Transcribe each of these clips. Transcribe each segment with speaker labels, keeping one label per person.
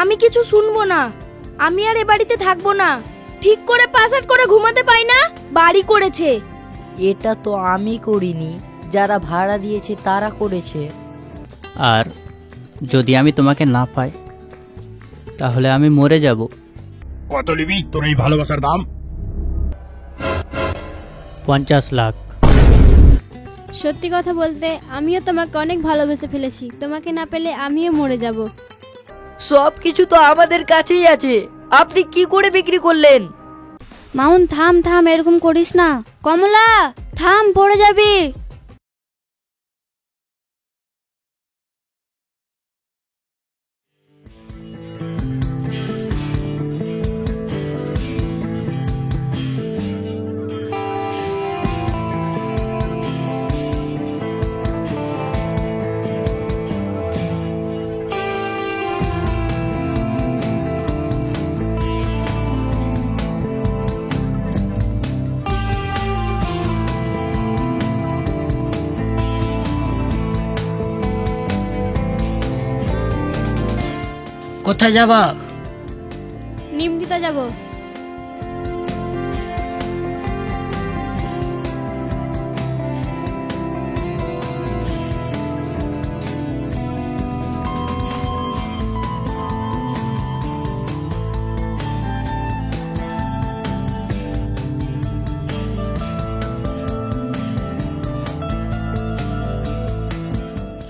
Speaker 1: আমি কিছু শুনবো না। আমি আর এ বাড়িতে থাকবো না। ঠিক করে পাসাট করে ঘুমাতে পাই না, বাড়ি করেছে।
Speaker 2: এটা তো আমি করিনি, যারা ভাড়া দিয়েছে তারা করেছে।
Speaker 3: আর যদি আমি তোমাকে না পাই তাহলে আমি মরে যাব।
Speaker 4: কত নিবি তোর এই ভালোবাসার দাম?
Speaker 3: 50 লাখ।
Speaker 5: সত্যি কথা বলতে আমিও তোমাকে অনেক ভালোবেসে ফেলেছি। তোমাকে না পেলে আমিও মরে যাব।
Speaker 2: সব কিছু তো আমাদের কাছেই আছে, আপনি কি করে বিক্রি করলেন?
Speaker 5: মাউন থাম থাম, এরকম করিস না। কমলা থাম, পড়ে যাবি।
Speaker 2: কোথায় যাবা?
Speaker 5: নিমতিতে যাব।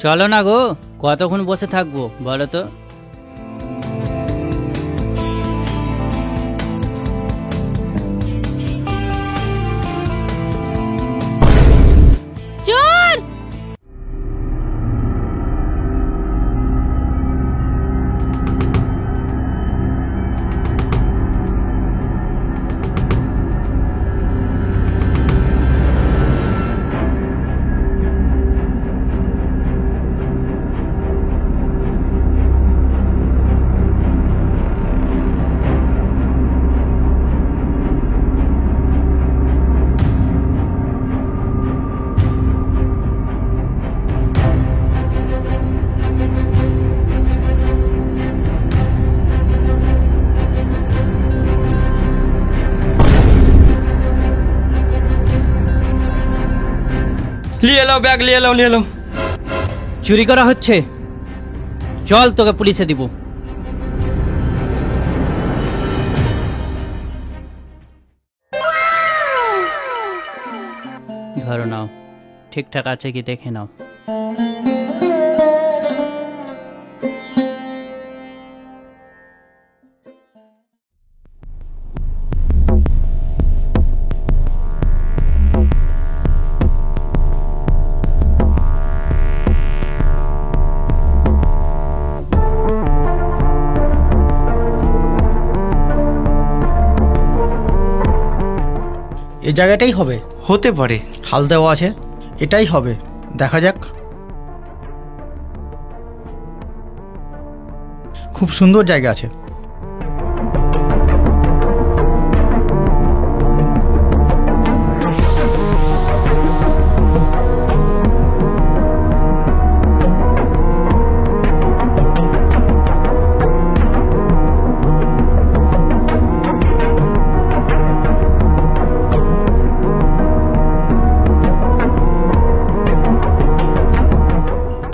Speaker 3: চলো না গো, কতক্ষণ বসে থাকবো বলো তো?
Speaker 5: চোর!
Speaker 3: নিয়ে এলো ব্যাগ, নিয়ে এলো। চুরি করা হচ্ছে, চল তোকে পুলিশে দিব। ধরো নাও, ঠিকঠাক আছে কি দেখে নাও।
Speaker 6: এই জায়গাটাই হবে।
Speaker 7: হতে পারে,
Speaker 6: হাল দেওয়া আছে, এটাই হবে, দেখা যাক। খুব সুন্দর জায়গা আছে।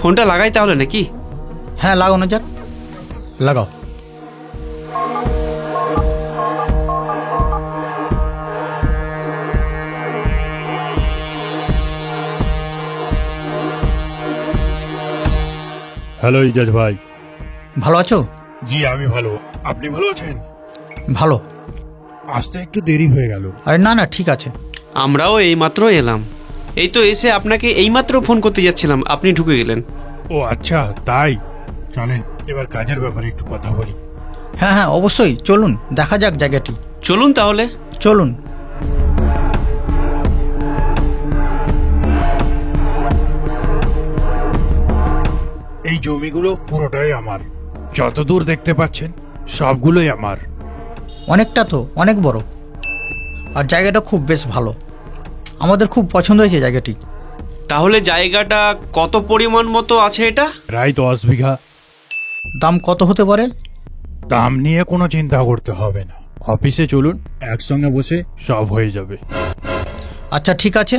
Speaker 7: ফোনটা লাগাই তাহলে নাকি?
Speaker 6: হ্যাঁ, লাগানো যাক, লাগাও।
Speaker 4: হ্যালো ইজাজ ভাই।
Speaker 6: ভালো আছো?
Speaker 4: জি আমি ভালো, আপনি ভালো আছেন?
Speaker 6: ভালো।
Speaker 4: আসতে একটু দেরি হয়ে গেল।
Speaker 6: আরে না না, ঠিক আছে।
Speaker 7: আমরাও এইমাত্র এলাম। এই তো এসে আপনাকে এইমাত্র ফোন করতে যাচ্ছিলাম, আপনি ঢুকে গেলেন।
Speaker 4: ও আচ্ছা, তাই চলেন এবার কাজের ব্যাপারে একটু কথা বলি।
Speaker 6: হ্যাঁ হ্যাঁ, অবশ্যই, চলুন দেখা যাক জায়গাটি।
Speaker 7: চলুন তাহলে।
Speaker 6: চলুন।
Speaker 4: এই জমিগুলো পুরোটাই আমার, যতদূর দেখতে পাচ্ছেন সবগুলোই আমার।
Speaker 6: অনেকটা তো, অনেক বড়। আর জায়গাটা খুব বেশ ভালো, আমাদের খুব পছন্দ হয়েছে জায়গাটি।
Speaker 7: তাহলে জায়গাটা কত পরিমাণ মতো আছে এটা?
Speaker 4: প্রায় 10 বিঘা।
Speaker 6: দাম কত হতে পারে?
Speaker 4: দাম নিয়ে কোনো চিন্তা করতে হবে না, অফিসে চলুন, একসঙ্গে বসে সব হয়ে যাবে।
Speaker 6: আচ্ছা ঠিক আছে।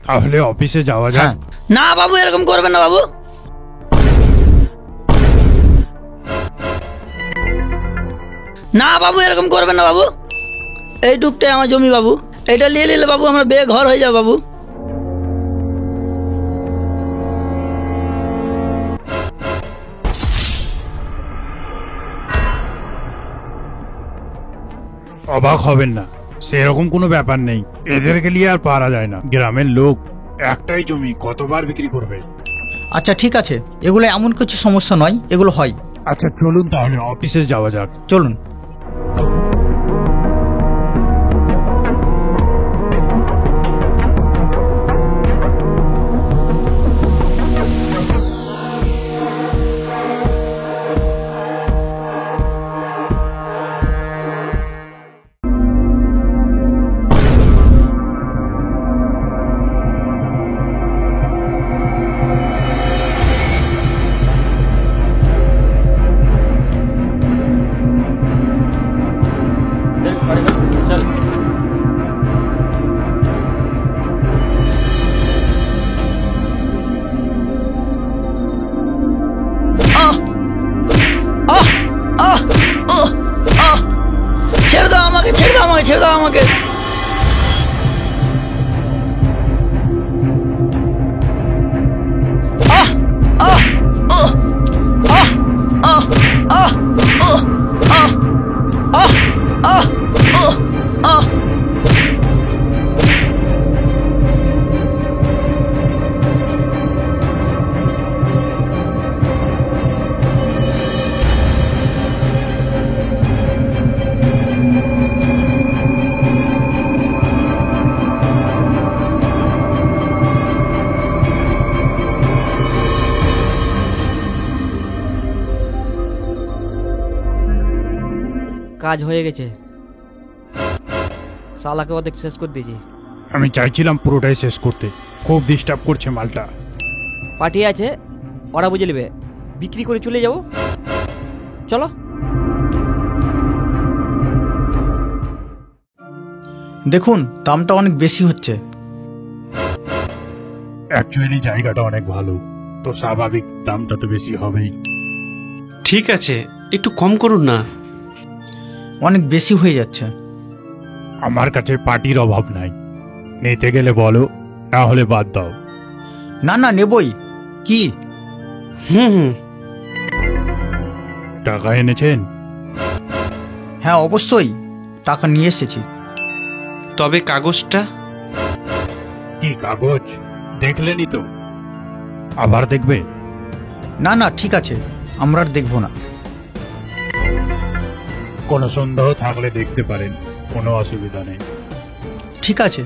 Speaker 4: তাহলে অফিসে যাওয়া যাক।
Speaker 6: হ্যাঁ। না বাবু, এরকম করবেন না বাবু। না বাবু, এরকম করবেন না বাবু। এইটুকটাই আমার জমি বাবু, এটা নিয়ে নিলে বাবু আমার বে ঘর হয়ে যাবে বাবু।
Speaker 4: অবাক হবেন না, সেরকম কোনো ব্যাপার নেই, এদেরকে নিয়ে আর পারা যায় না। গ্রামের লোক একটাই জমি কতবার বিক্রি করবে।
Speaker 6: আচ্ছা ঠিক আছে, এগুলো এমন কিছু সমস্যা নয়, এগুলো হয়।
Speaker 4: আচ্ছা চলুন তাহলে অফিসে যাওয়া যাক।
Speaker 6: চলুন। ছেড়ে দাও আমাকে, ছেড়ে দাও আমাকে, ছেড়ে দাও আমাকে।
Speaker 2: কাজ হয়ে গেছে, শালাকে অর্ধেক শেষ করে দিয়েছি।
Speaker 4: আমি চাইছিলাম পুরোটাই শেষ করতে, খুব ডিস্টার্ব করছে মালটা।
Speaker 2: পার্টি আছে, ওরা বুঝে নেবে, বিক্রি করে চলে যাবো। চলো।
Speaker 6: দেখুন দামটা অনেক বেশি হচ্ছে।
Speaker 4: অ্যাকচুয়ালি জায়গাটা অনেক ভালো, তো স্বাভাবিক দামটা তো বেশি হবেই।
Speaker 7: ঠিক আছে, একটু কম করুন না।
Speaker 6: অনেক বেশি হয়ে যাচ্ছে।
Speaker 4: আমার কাছে পার্টির অভাব নাই, নিতে গেলে বলো, না হলে বাদ দাও।
Speaker 6: না না, নেবই। কি?
Speaker 7: হুম,
Speaker 4: টাকা এনেছেন?
Speaker 6: হ্যাঁ অবশ্যই, টাকা নিয়ে এসেছি।
Speaker 7: তবে কাগজটা?
Speaker 4: কি কাগজ? দেখলেনই তো, আবার দেখবে?
Speaker 6: না না ঠিক আছে, আমরা আর দেখবো না।
Speaker 4: কোনো সন্দেহ থাকলে দেখতে পারেন, কোনো অসুবিধা নেই।
Speaker 6: ঠিক আছে।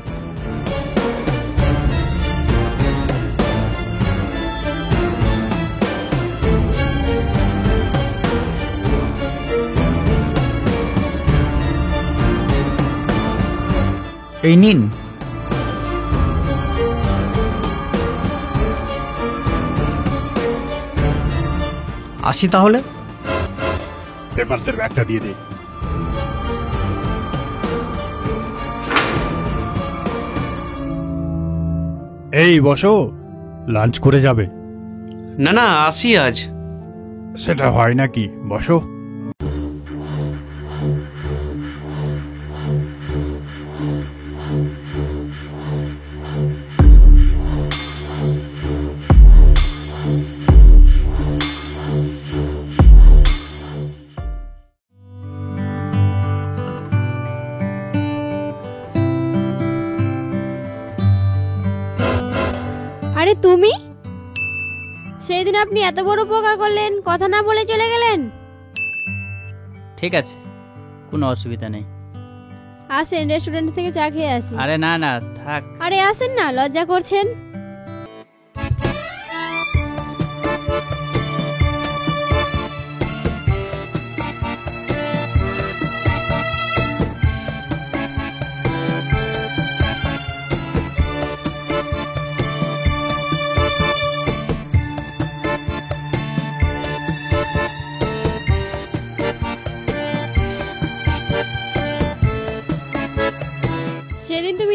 Speaker 6: এই নিন। আসি তাহলে।
Speaker 4: পেপারসের ব্যাগটা দিয়ে দে। এই বসো, লাঞ্চ করে যাবে?
Speaker 7: না না, আসি আজ।
Speaker 4: সেটা হয় নাকি, বসো।
Speaker 5: আরে তুমি, সেই দিন আপনি এত বড় উপকার করলেন, কথা না বলে চলে গেলেন।
Speaker 8: ঠিক আছে, কোনো অসুবিধা নেই।
Speaker 5: আসেন, রেস্টুরেন্ট থেকে চা খেয়ে আসি।
Speaker 8: আরে না না, থাক।
Speaker 5: আরে আসেন না, লজ্জা করছেন।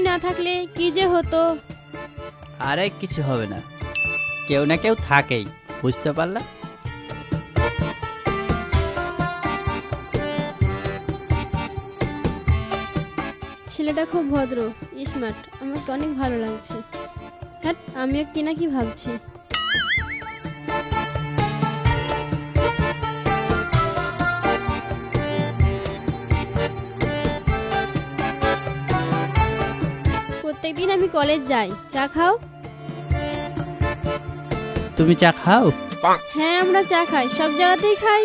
Speaker 5: না থাকলে কি যে হতো।
Speaker 8: আরে কিছু হবে না, কেউ না কেউ থাকেই, বুঝতে পারলা?
Speaker 5: ছেলেটা খুব ভদ্র, স্মার্ট, আমাকে অনেক ভালো লাগছে। হ্যাঁ, আমিও কি না কি ভাবছি। প্রত্যেকদিন আমি কলেজ যাই, চা খাও?
Speaker 8: তুমি চা খাও?
Speaker 5: হ্যাঁ, আমরা চা খাই, সব জায়গাতেই খাই।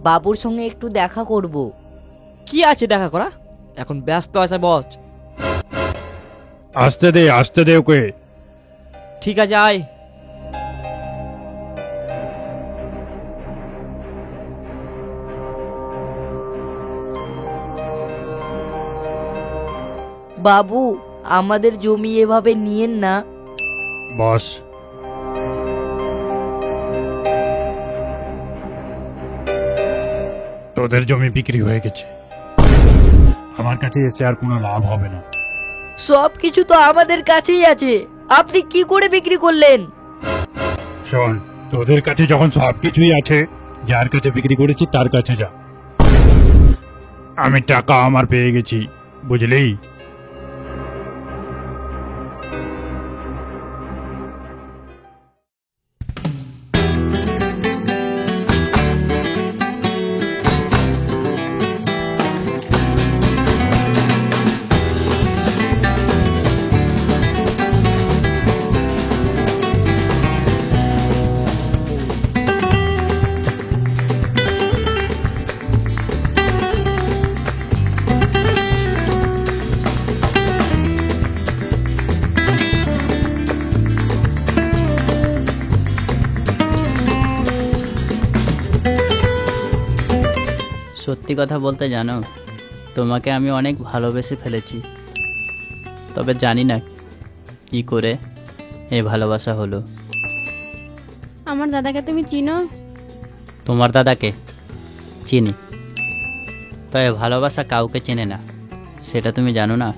Speaker 9: বাবুর সঙ্গে একটু দেখা করব।
Speaker 2: কি আছে দেখা করা? এখন ব্যস্ত আছে বস।
Speaker 4: আসতে দে ওকে।
Speaker 2: ঠিক আছে, আয়।
Speaker 9: বাবু, আমাদের জমি এভাবে নিয়েন না।
Speaker 4: বস, তোদের জমি বিক্রি হয়ে গেছে, আমার কাছে এসে আর কোনো লাভ হবে না।
Speaker 9: সব কিছু তো আমাদের কাছেই আছে, আপনি কি করে বিক্রি করলেন?
Speaker 4: শোন, তোদের কাছে যখন সবকিছুই আছে, যার কাছে বিক্রি করেছি তার কাছে যা। আমি টাকা আমার পেয়ে গেছি, বুঝলি?
Speaker 8: সত্যি কথা বলতে জানো, তোমাকে আমি অনেক ভালোবেসে ফেলেছি, তবে জানি না কি করে এই ভালোবাসা হলো।
Speaker 5: আমার দাদাকে তুমি চিনো?
Speaker 8: তোমার দাদাকে চিনি, তবে ভালোবাসা কাউকে চেনে না, সেটা তুমি জানো না?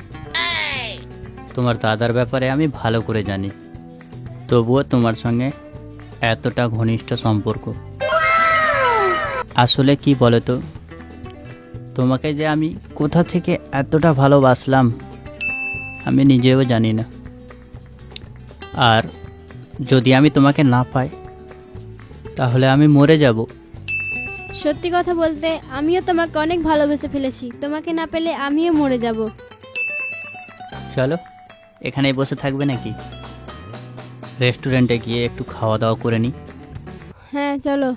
Speaker 8: তোমার দাদার ব্যাপারে আমি ভালো করে জানি, তবুও তোমার সঙ্গে এতটা ঘনিষ্ঠ সম্পর্ক। আসলে কি বলো তো, তোমাকে যে আমি কোথা থেকে এতটা ভালোবাসলাম আমি নিজেও জানি না। আর যদি আমি তোমাকে না পাই তাহলে আমি মরে যাব।
Speaker 5: সত্যি কথা বলতে আমিও তোমাকে অনেক ভালোবেসে ফেলেছি, তোমাকে না পেলে আমিও মরে যাব।
Speaker 8: চলো, এখানেই বসে থাকবে নাকি? রেস্টুরেন্টে গিয়ে একটু খাওয়া দাওয়া করে নিই।
Speaker 5: হ্যাঁ, চলো।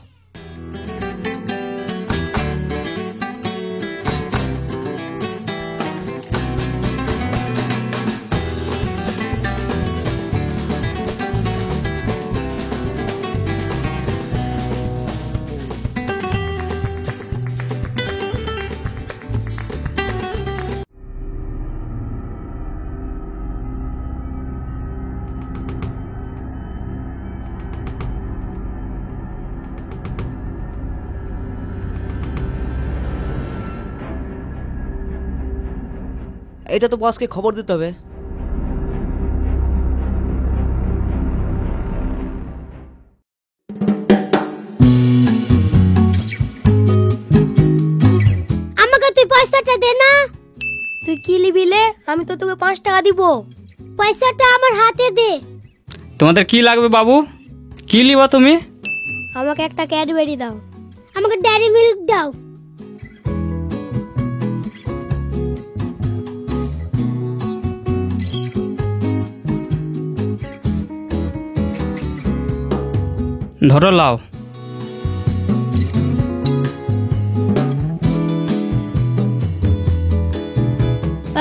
Speaker 2: এটা তো বসকে খবর দিতে হবে।
Speaker 1: আমাকে তুই 5 টাকা দে না। তুই কি নিবি লে? আমি তো তোকে 5 টাকা দিব। পয়সাটা আমার হাতে দে।
Speaker 3: তোমাদের কি লাগবে বাবু? কি লিবা তুমি?
Speaker 1: আমাকে একটা ক্যাডবেরি দাও। আমাকে ডেয়ারি মিল্ক দাও।
Speaker 3: ধরো, লাও।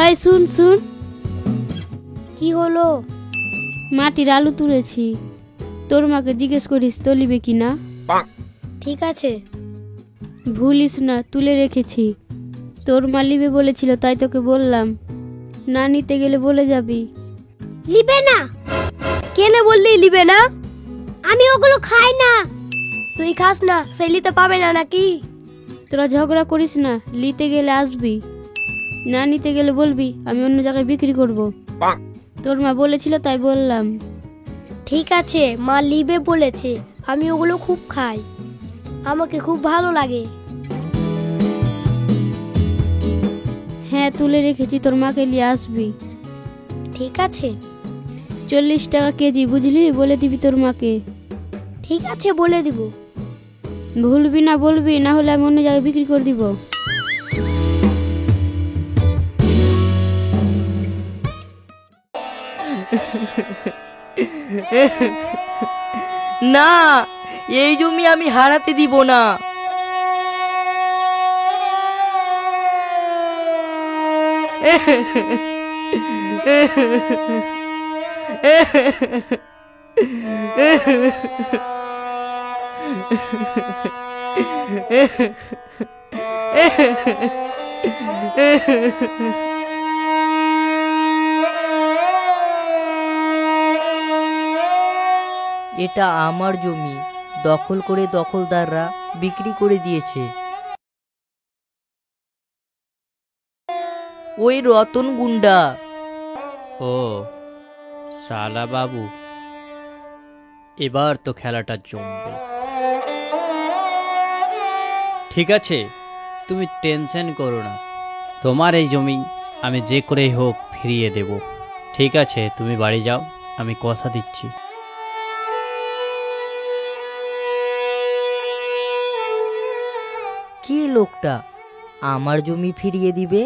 Speaker 1: এই শুন শুন, হলো?
Speaker 5: মাটির আলু তুলেছি, তোর মাকে জিজ্ঞেস করিস তলিবে কি না।
Speaker 1: ঠিক আছে।
Speaker 5: ভুলিস না, তুলে রেখেছি। তোর মা লিবে বলেছিল, তাই তোকে বললাম। না নিতে গেলে বলে যাবি।
Speaker 1: লিবে না? কেন বললি লিবে না? আমি ওগুলো খাই না। তুই খাস না, সে নিতে পাবে না নাকি?
Speaker 5: তোরা ঝগড়া করিস না, নিতে গেলে আসবি, না নিতে গেলে বলবি আমি অন্য জায়গায় বিক্রি করব। তোর মা বলেছিল তাই বললাম।
Speaker 1: ঠিক আছে, মা লিবে বলেছে, আমি ওগুলো খুব খাই, আমাকে খুব ভালো লাগে।
Speaker 5: হ্যাঁ তুলে রেখেছি, তোর মাকে নিয়ে আসবি।
Speaker 1: ঠিক আছে।
Speaker 5: 40 টাকা কেজি, বুঝলি? বলে দিবি তোর মাকে।
Speaker 1: ঠিক আছে, বলে দিব।
Speaker 5: ভুলবি না, বলবি, না হলে আমি অন্য জায়গায় বিক্রি করে দিব।
Speaker 9: না, এই জমি আমি হারাতে দিব না। এটা আমার জমি, দখল করে দখলদাররা বিক্রি করে দিয়েছে। ওই রতন গুন্ডা।
Speaker 8: ও শালা বাবু, এবার তো খেলাটা জমবে। ঠিক আছে, তুমি টেনশন করো না, তোমার এই জমি আমি যে করেই হোক ফিরিয়ে দেব। ঠিক আছে, তুমি বাড়ি যাও, আমি কথা দিচ্ছি।
Speaker 9: কি লোকটা আমার জমি ফিরিয়ে দিবে?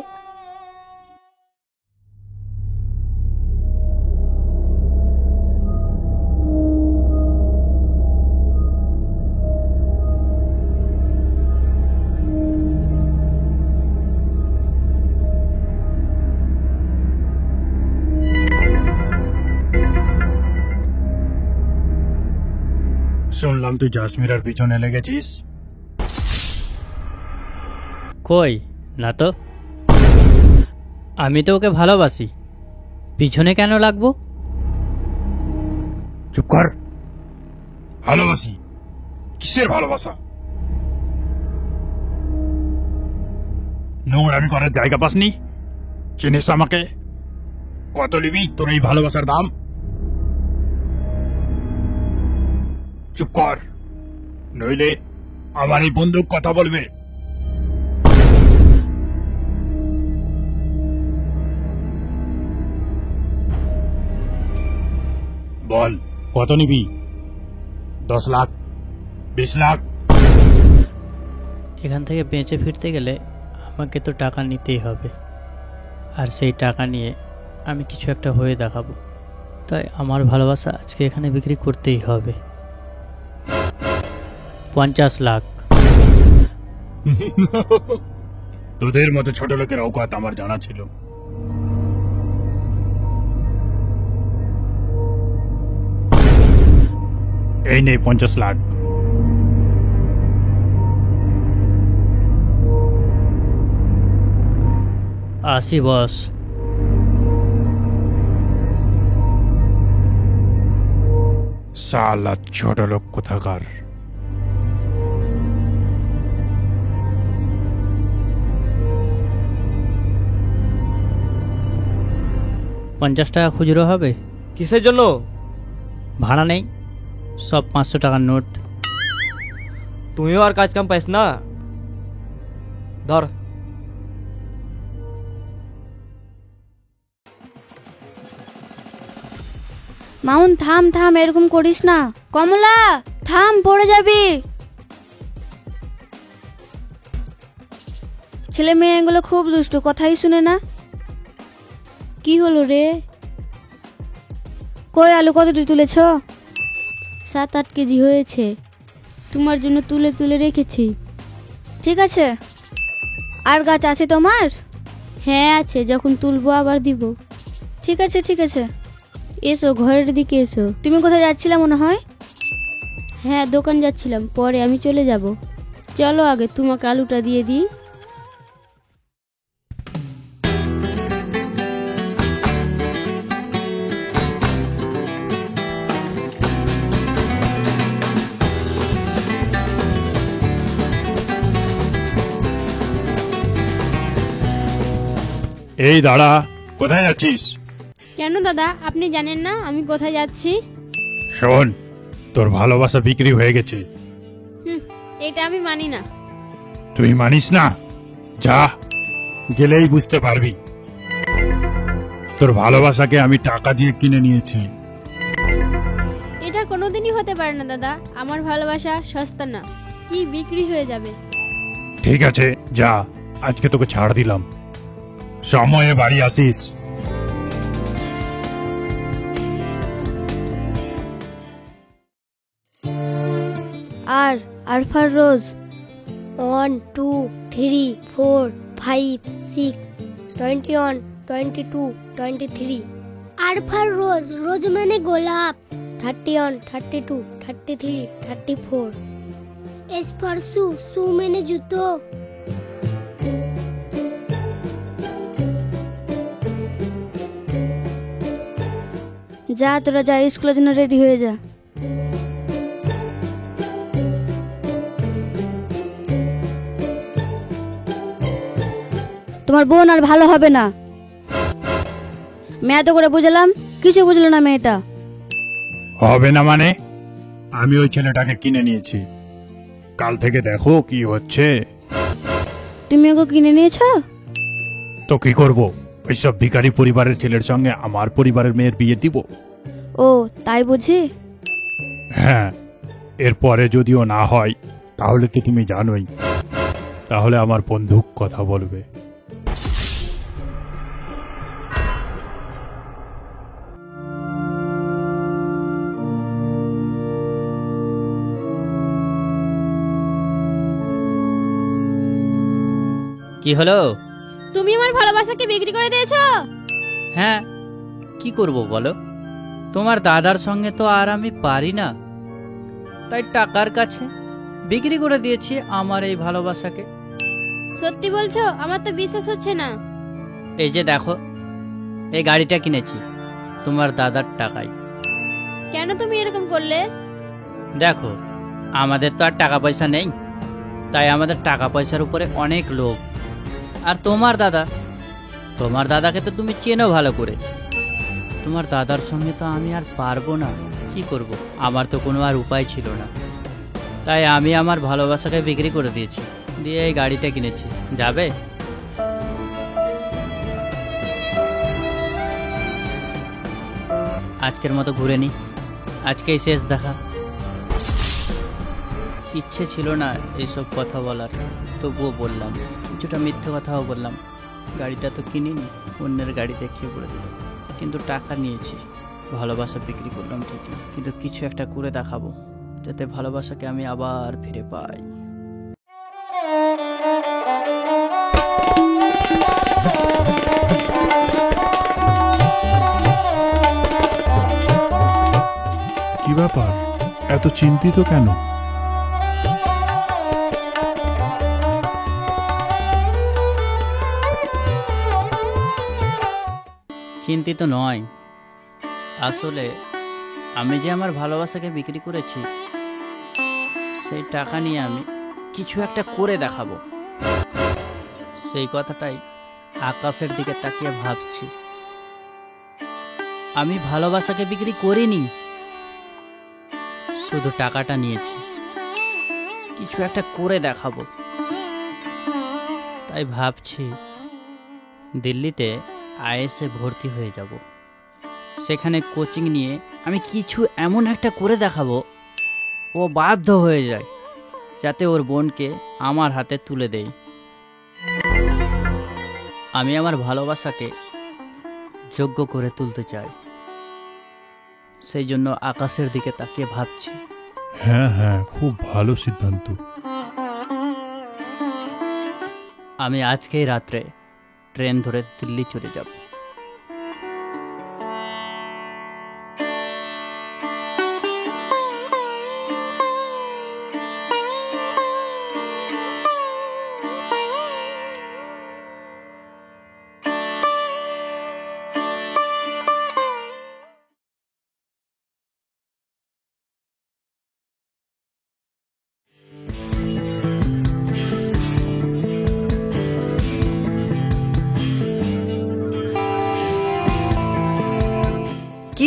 Speaker 4: শুনলাম তুই জাসমিরার পিছনে লেগেছিস।
Speaker 8: কই না তো, আমি তো ওকে ভালোবাসি, পিছনে কেন লাগবো?
Speaker 4: চুপ কর। ভালোবাসি? কিসের ভালোবাসা? নোংরামি করার জায়গা পাসনি? চিনিস আমাকে? কত নিবি তোর এই ভালোবাসার দাম? চুপ কর, নইলে আমার এই বন্দুক কথা বলবে। বল, কত নিবি? 10 লাখ, 20 লাখ?
Speaker 8: এখান থেকে বেঁচে ফিরতে গেলে আমাকে তো টাকা নিতেই হবে, আর সেই টাকা নিয়ে আমি কিছু একটা হয়ে দেখাবো। তাই আমার ভালোবাসা আজকে এখানে বিক্রি করতেই হবে। 50 লাখ।
Speaker 4: তোদের মতো ছোট লোকের অকাত আমার জানা ছিল। এই নেই 50 লাখ।
Speaker 8: আসি বস।
Speaker 4: সালা ছোট লোক কোথাকার।
Speaker 8: 50 টাকা খুচরো হবে?
Speaker 2: কিসের জন্য?
Speaker 8: ভাড়া নেই, সব 500 টাকার নোট।
Speaker 2: তুমিও আর কাজ কাম পাইস না, ধর।
Speaker 5: মাউন থাম থাম, এরকম করিস না। কমলা থাম, পড়ে যাবি। ছেলে মেয়েগুলো খুব দুষ্টু, কথাই শুনে না। কি হলো রে? কই আলু কতটি তুলেছ? 7-8 কেজি হয়েছে, তোমার জন্য তুলে তুলে রেখেছি। ঠিক আছে, আর গাছ আছে তোমার? হ্যাঁ আছে, যখন তুলবো আবার দিব। ঠিক আছে ঠিক আছে, এসো, ঘরের দিকে এসো। তুমি কোথায় যাচ্ছিলে মনে হয়? হ্যাঁ, দোকান যাচ্ছিলাম, পরে আমি চলে যাব। চলো আগে তোমাকে আলুটা দিয়ে দিই।
Speaker 4: এই দাঁড়া, কোথায় যাচ্ছিস?
Speaker 5: কেন দাদা, আপনি জানেন না আমি কোথায় যাচ্ছি?
Speaker 4: শোন, তোর ভালোবাসা বিক্রি হয়ে গেছে।
Speaker 5: এটা আমি মানি না।
Speaker 4: তুই মানিস না? যা, গেলেই বুঝতে পারবি। তোর ভালোবাসাকে আমি টাকা দিয়ে কিনে নিয়েছি।
Speaker 5: এটা কোনোদিনই হতে পারে না দাদা, আমার ভালোবাসা সস্তা না, কি বিক্রি হয়ে যাবে।
Speaker 4: ঠিক আছে, যা, আজকে তোকে ছাড় দিলাম। সময়ে বাড়ি আসিস।
Speaker 1: আরফার রোজ 1 2 3 4 5 6 21 22 23। আরফার রোজ, রোজ মানে গোলাপ। 31 32 33 34। এস ফর শু, শু মানে জুতো।
Speaker 5: যা, তোরা যা, স্কুলের জন্য রেডি হয়ে যা। তোমার বোন আর ভালো হবে না। মেয়ে তো করে বুঝলাম, কিছু বুঝলো না মেয়েটা।
Speaker 4: হবে না মানে? আমি ওই ছেলেটাকে কিনে নিয়েছি। কাল থেকে দেখো কি হচ্ছে।
Speaker 5: তুমি ওকে কিনে নিয়েছো?
Speaker 4: তো কি করব? ওইসব ভিখারি পরিবারের ছেলের সঙ্গে আমার পরিবারের মেয়ের বিয়ে দিব?
Speaker 5: ও তাই বুঝি।
Speaker 4: হ্যাঁ, এরপরে যদিও না হয় তাহলে তো তুমি জানোই, তাহলে আমার বন্দুক কথা বলবে।
Speaker 8: কি হলো?
Speaker 5: তুমি আমার ভালোবাসাকে বিক্রি করে দিয়েছো?
Speaker 8: হ্যাঁ, কি করব বলো? তোমার দাদার সঙ্গে তো আর আমি পারি না, তাই টাকার কাছে বিক্রি করে দিয়েছি আমার এই ভালোবাসাকে।
Speaker 5: সত্যি বলছো? আমার তো বিশ্বাস হচ্ছে না।
Speaker 8: এই যে দেখো, এই গাড়িটা কিনেছি তোমার দাদার টাকায়।
Speaker 5: কেন তুমি এরকম করলে?
Speaker 8: দেখো, আমাদের তো আর টাকা পয়সা নেই, তাই আমাদের টাকা পয়সার উপরে অনেক লোভ। আর তোমার দাদাকে তো তুমি চেনো ভালো করে। তোমার দাদার সঙ্গে তো আমি আর পারবো না, কি করব? আমার তো কোনো আর উপায় ছিল না, তাই আমি আমার ভালোবাসাকে বিক্রি করে দিয়েছি, দিয়ে এই গাড়িটা কিনেছি। যাবে? আজকের মতো ঘুরে নি, আজকেই শেষ দেখা। ইচ্ছে ছিল না এইসব কথা বলার, তবুও বললাম। কিছুটা মিথ্যে কথাও বললাম। গাড়িটা তো কিনিনি, অন্যের গাড়ি দেখিয়ে বলে দিল, কিন্তু টাকা নিয়েছি। ভালোবাসা বিক্রি করলাম ঠিকই, কিন্তু কিছু একটা করে দেখাবো যাতে ভালোবাসাকে আমি আবার ফিরে পাই।
Speaker 4: কি ব্যাপার, এত চিন্তিত কেন?
Speaker 8: চিন্তিত নয়, আসলে আমি যে আমার ভালোবাসাকে বিক্রি করেছি, সেই টাকা নিয়ে আমি কিছু একটা করে দেখাবো। সেই কথাটাই আকাশের দিকে তাকিয়ে ভাবছি। আমি ভালোবাসাকে বিক্রি করিনি, শুধু টাকাটা নিয়েছি, কিছু একটা করে দেখাবো। তাই ভাবছি দিল্লিতে আইএসএ ভর্তি হয়ে যাব। সেখানে কোচিং নিয়ে আমি কিছু এমন একটা করে দেখাবো ও বাধ্য হয়ে যায়, যাতে ওর বোনকে আমার হাতে তুলে দেই। আমি আমার ভালোবাসাকে যোগ্য করে তুলতে চাই, সেই জন্য আকাশের দিকে তাকিয়ে ভাবছি।
Speaker 4: হ্যাঁ হ্যাঁ, খুব ভালো সিদ্ধান্ত।
Speaker 8: আমি আজকেই রাত্রে ট্রেন ধরে দিল্লি চলে যাব।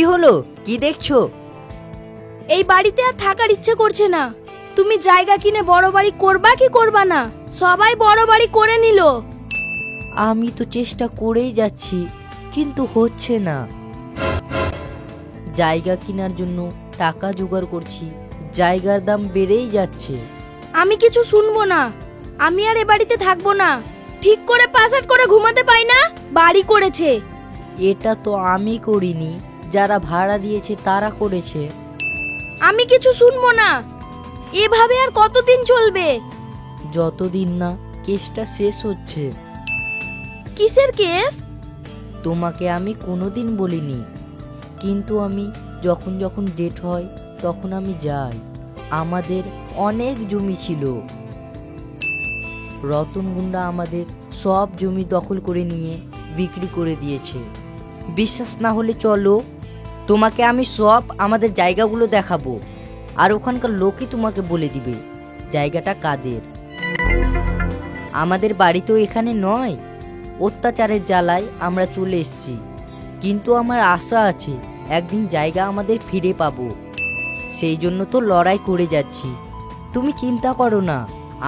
Speaker 9: কি হলো, কি দেখছো?
Speaker 5: এই বাড়িতে আর থাকার ইচ্ছে করছে না। তুমি জায়গা কিনে বড় বাড়ি করবা কি করবা না? সবাই বড় বাড়ি করে নিল।
Speaker 9: আমি তো চেষ্টা করেই যাচ্ছি, কিন্তু হচ্ছে না। জায়গা কেনার জন্য টাকা জোগাড় করছি, জায়গার দাম বেড়েই যাচ্ছে।
Speaker 5: আমি কিছু শুনবো না। আমি আর এ বাড়িতে থাকবো না। ঠিক করে পাসাট করে ঘুমাতে পাই না, বাড়ি করেছে।
Speaker 9: এটা তো আমি করিনি, যারা ভাড়া দিয়েছে তারা করেছে।
Speaker 5: আমি কিছু শুনবো না। এভাবে আর কতদিন চলবে?
Speaker 9: যতদিন না কেসটা শেষ হচ্ছে।
Speaker 5: কিসের কেস?
Speaker 9: তোমাকে আমি কোনোদিন বলিনি, কিন্তু আমি যখন যখন ডেট হয় তখন আমি যাই। আমাদের অনেক জমি ছিল। রতন গুন্ডা আমাদের সব জমি দখল করে নিয়ে বিক্রি করে দিয়েছে। বিশ্বাস না হলে চলো, তোমাকে আমি সব আমাদের জায়গাগুলো দেখাবো, আর ওখানকার লোকই তোমাকে বলে দিবে জায়গাটা কাদের। আমাদের বাড়ি তো এখানে নয়, অত্যাচারের জ্বালায় আমরা চলে এসেছি, কিন্তু আমার আশা আছে একদিন জায়গা আমাদের ফিরে পাবো। সেই জন্য তো লড়াই করে যাচ্ছি। তুমি চিন্তা করো না,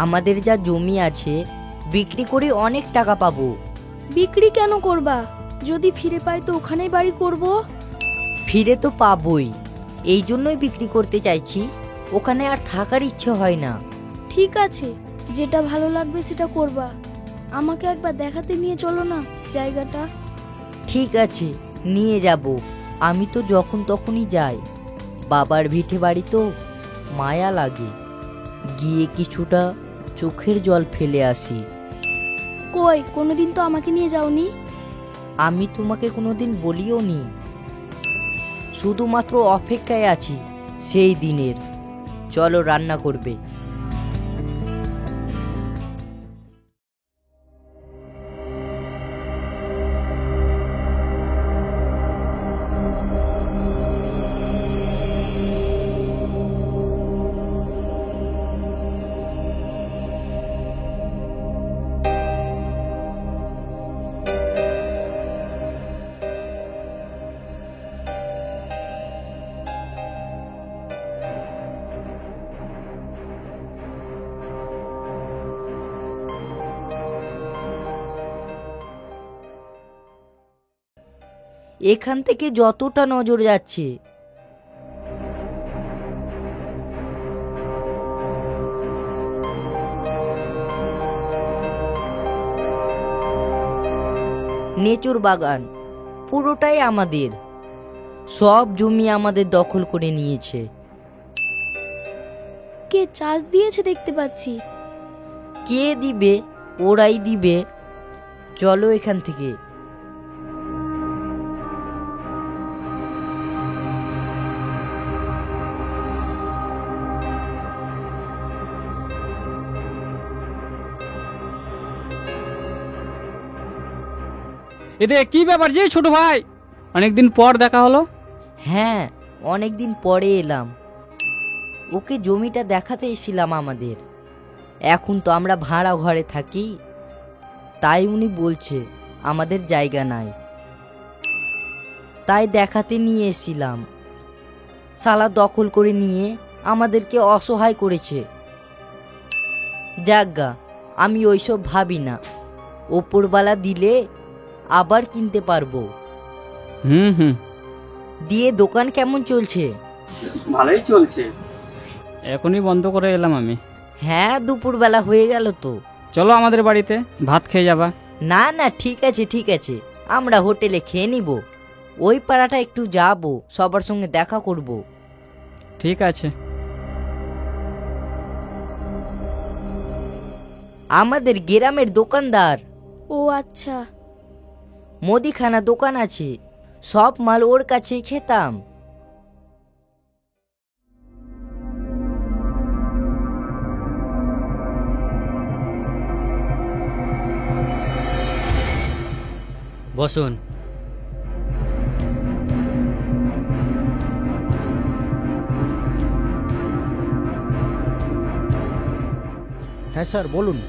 Speaker 9: আমাদের যা জমি আছে বিক্রি করে অনেক টাকা পাবো।
Speaker 5: বিক্রি কেন করবা? যদি ফিরে পাই তো ওখানেই বাড়ি করব।
Speaker 9: ফিরে তো পাবোই, এই জন্যই বিক্রি করতে চাইছি। ওখানে আর থাকার ইচ্ছে হয় না।
Speaker 5: ঠিক আছে, যেটা ভালো লাগবে সেটা করবা। আমাকে একবার দেখাতে নিয়ে চলো না জায়গাটা।
Speaker 9: ঠিক আছে, নিয়ে যাব। আমি তো যখন তখনই যাই। বাবার ভিটে বাড়ি তো মায়া লাগে, গিয়ে কিছুটা চোখের জল ফেলে আসি।
Speaker 5: কই, কোনোদিন তো আমাকে নিয়ে যাওনি।
Speaker 9: আমি তোমাকে কোনোদিন বলিও নি, শুধুমাত্র অপেক্ষায় আছি সেই দিনের। চলো, রান্না করবে। এখান থেকে যতটা নজর যাচ্ছে নেচুর বাগান পুরোটাই আমাদের। সব জমি আমাদের দখল করে নিয়েছে।
Speaker 5: কে চাষ দিয়েছে দেখতে পাচ্ছি।
Speaker 9: কে দিবে? ওরাই দিবে। চলো এখান থেকে।
Speaker 3: এতে কি ব্যাপার যে ছোট ভাই, অনেকদিন পর দেখা হলো।
Speaker 9: হ্যাঁ, অনেকদিন পরে এলাম। ওকে জমিটা দেখাতে এসেছিলাম আমাদের। এখন তো আমরা ভাড়া ঘরে থাকি, তাই উনি বলছে আমাদের জায়গা নাই, তাই দেখাতে নিয়ে এসেছিলাম। শালা দখল করে নিয়ে আমাদেরকে অসহায় করেছে। যাজ্ঞা, আমি ওইসব ভাবি না। ওপরবালা দিলে আবার কিনতে পারবো।
Speaker 3: হুম।
Speaker 9: দিয়ে দোকান কেমন চলছে?
Speaker 3: ভালোই চলছে। এখনই বন্ধ করে এলাম আমি।
Speaker 9: হ্যাঁ, দুপুরবেলা হয়ে গেল তো।
Speaker 3: চলো আমাদের বাড়িতে, ভাত খেয়ে যাবা।
Speaker 9: না না, ঠিক আছে ঠিক আছে, আমরা হোটেলে খেয়ে নিব। ওই পাড়াটা একটু যাব, সবার সঙ্গে দেখা করব।
Speaker 3: ঠিক আছে।
Speaker 9: আমাদের গ্রামের দোকানদার।
Speaker 5: ও আচ্ছা।
Speaker 9: মুদিখানা দোকান আছে, সব মাল ওর কাছেই খেতাম।
Speaker 8: বসুন।
Speaker 10: হ্যাঁ স্যার, বলুন।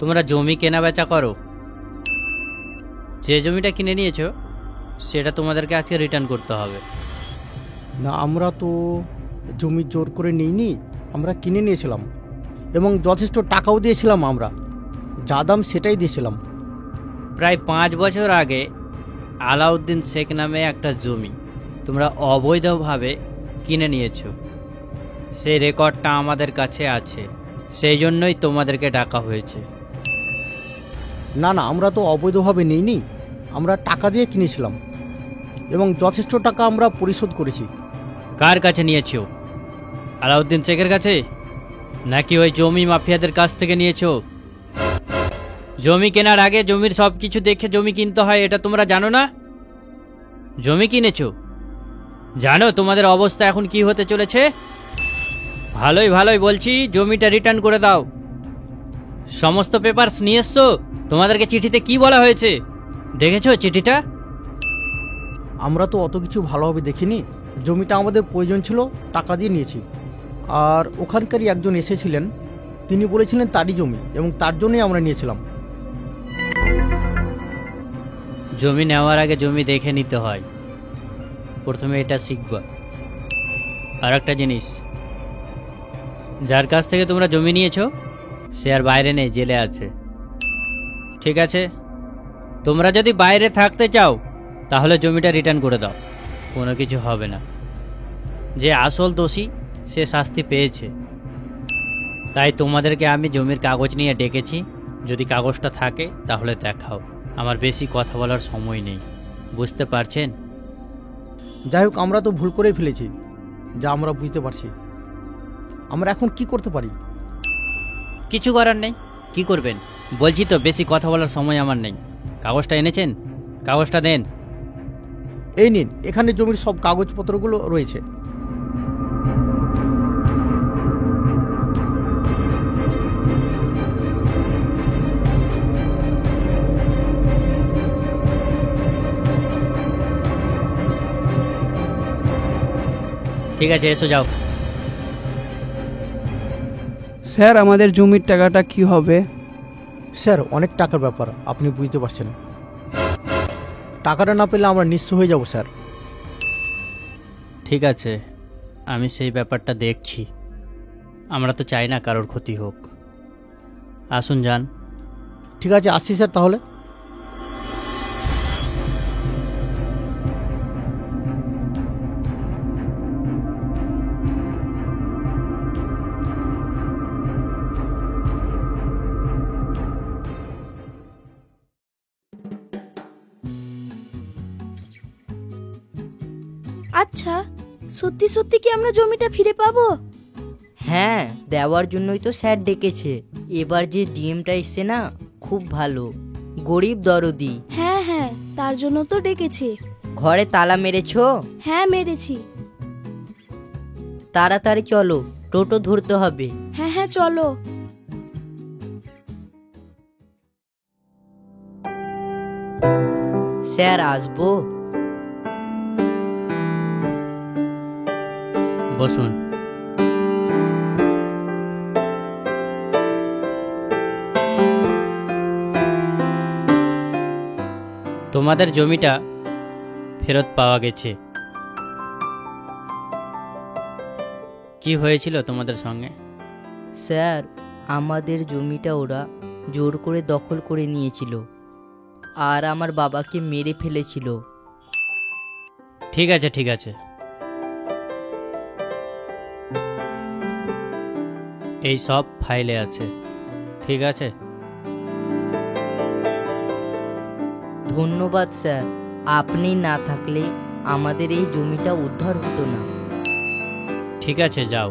Speaker 8: তোমরা জমি কেনা বেচা করো? যে জমিটা কিনে নিয়েছো সেটা তোমাদেরকে আজকে রিটার্ন করতে হবে।
Speaker 10: না, আমরা তো জমি জোর করে নিইনি, আমরা কিনে নিয়েছিলাম এবং যথেষ্ট টাকাও দিয়েছিলাম। আমরা যা দাম সেটাই দিয়েছিলাম।
Speaker 8: প্রায় 5 বছর আগে আলাউদ্দিন শেখ নামে একটা জমি তোমরা অবৈধভাবে কিনে নিয়েছো, সেই রেকর্ডটা আমাদের কাছে আছে, সেই জন্যই তোমাদেরকে ডাকা হয়েছে।
Speaker 10: না না, আমরা তো অবৈধভাবে নিইনি, আমরা টাকা দিয়ে কিনেছিলাম এবং যথেষ্ট টাকা আমরা পরিশোধ করেছি।
Speaker 8: কার কাছে নিয়েছো? আলাউদ্দিন শেখের কাছে নাকি ওই জমি মাফিয়াদের কাছ থেকে নিয়েছো? জমি কেনার আগে জমির সব কিছু দেখে জমি কিনতে হয়, এটা তোমরা জানো না? জমি কিনেছো, জানো তোমাদের অবস্থা এখন কি হতে চলেছে? ভালোই ভালোই বলছি, জমিটা রিটার্ন করে দাও। সমস্ত পেপারস নিয়ে এসছো? তোমাদেরকে চিঠিতে কি বলা হয়েছে দেখেছো চিঠিটা?
Speaker 10: আমরা তো অত কিছু ভালোভাবে দেখিনি, জমিটা আমাদের প্রয়োজন ছিল, টাকা দিয়ে নিয়েছি। আর ওখানকারই একজন এসেছিলেন, তিনি বলেছিলেন তারই জমি এবং তার জন্যই আমরা নিয়েছিলাম।
Speaker 8: জমি নেওয়ার আগে জমি দেখে নিতে হয়, প্রথমে এটা শিখবা। আর একটা জিনিস, যার কাছ থেকে তোমরা জমি নিয়েছো সে আর বাইরে নেই, জেলে আছে। ঠিক আছে, তোমরা যদি বাইরে থাকতে চাও তাহলে জমিটা রিটার্ন করে দাও, কোনো কিছু হবে না। যে আসল দোষী সে শাস্তি পেয়েছে, তাই তোমাদেরকে আমি জমির কাগজ নিয়ে ডেকেছি। যদি কাগজটা থাকে তাহলে দেখাও, আমার বেশি কথা বলার সময় নেই, বুঝতে পারছেন?
Speaker 10: যাই হোক, আমরা তো ভুল করেই ফেলেছি, যা আমরা বুঝতে পারছি। আমরা এখন কি করতে পারি?
Speaker 8: কিছু করার নেই। কি করবেন বলছি তো, বেশি কথা বলার সময় আমার নেই। কাগজটা এনেছেন? কাগজটা দেন।
Speaker 10: এই নিন, এখানে জমির সব কাগজপত্রগুলো রয়েছে।
Speaker 8: ঠিক আছে, এসো যাও।
Speaker 11: স্যার, আমাদের জমির টাকাটা কি হবে?
Speaker 10: স্যার, অনেক টাকার ব্যাপার, আপনি বুঝতে পারছেন। টাকাটা না পেলে আমরা নিঃস্ব হয়ে যাব স্যার।
Speaker 8: ঠিক আছে, আমি সেই ব্যাপারটা দেখছি। আমরা তো চাই না কারোর ক্ষতি হোক। আসুন যান।
Speaker 10: ঠিক আছে, আসছি স্যার তাহলে।
Speaker 5: আচ্ছা, সত্যি সত্যি কি আমরা জমিটা ফিরে পাবো?
Speaker 9: হ্যাঁ, দেওয়ার জন্যই তো স্যার ডেকেছে। এবার যে ডিএমটা এসছে না, খুব ভালো, গরিব দরদি।
Speaker 5: হ্যাঁ হ্যাঁ, তার জন্য তো ডেকেছে।
Speaker 9: ঘরে তালা মেরেছো?
Speaker 5: হ্যাঁ, মেরেছি।
Speaker 9: তাড়াতাড়ি চলো, টোটো ধরতে হবে।
Speaker 5: হ্যাঁ হ্যাঁ, চলো।
Speaker 9: স্যার, আসবো?
Speaker 8: বসুন। তোমাদের জমিটা ফেরত পাওয়া গেছে। কি হয়েছিল তোমাদের সঙ্গে?
Speaker 9: স্যার, আমাদের জমিটা ওরা জোর করে দখল করে নিয়েছিল আর আমার বাবাকে মেরে ফেলেছিল।
Speaker 8: ঠিক আছে ঠিক আছে, এই সব ফাইলে আছে। ঠিক আছে,
Speaker 9: ধন্যবাদ স্যার, আপনি না থাকলে আমাদের এই জমিটা উদ্ধার হতো না।
Speaker 8: ঠিক আছে, যাও।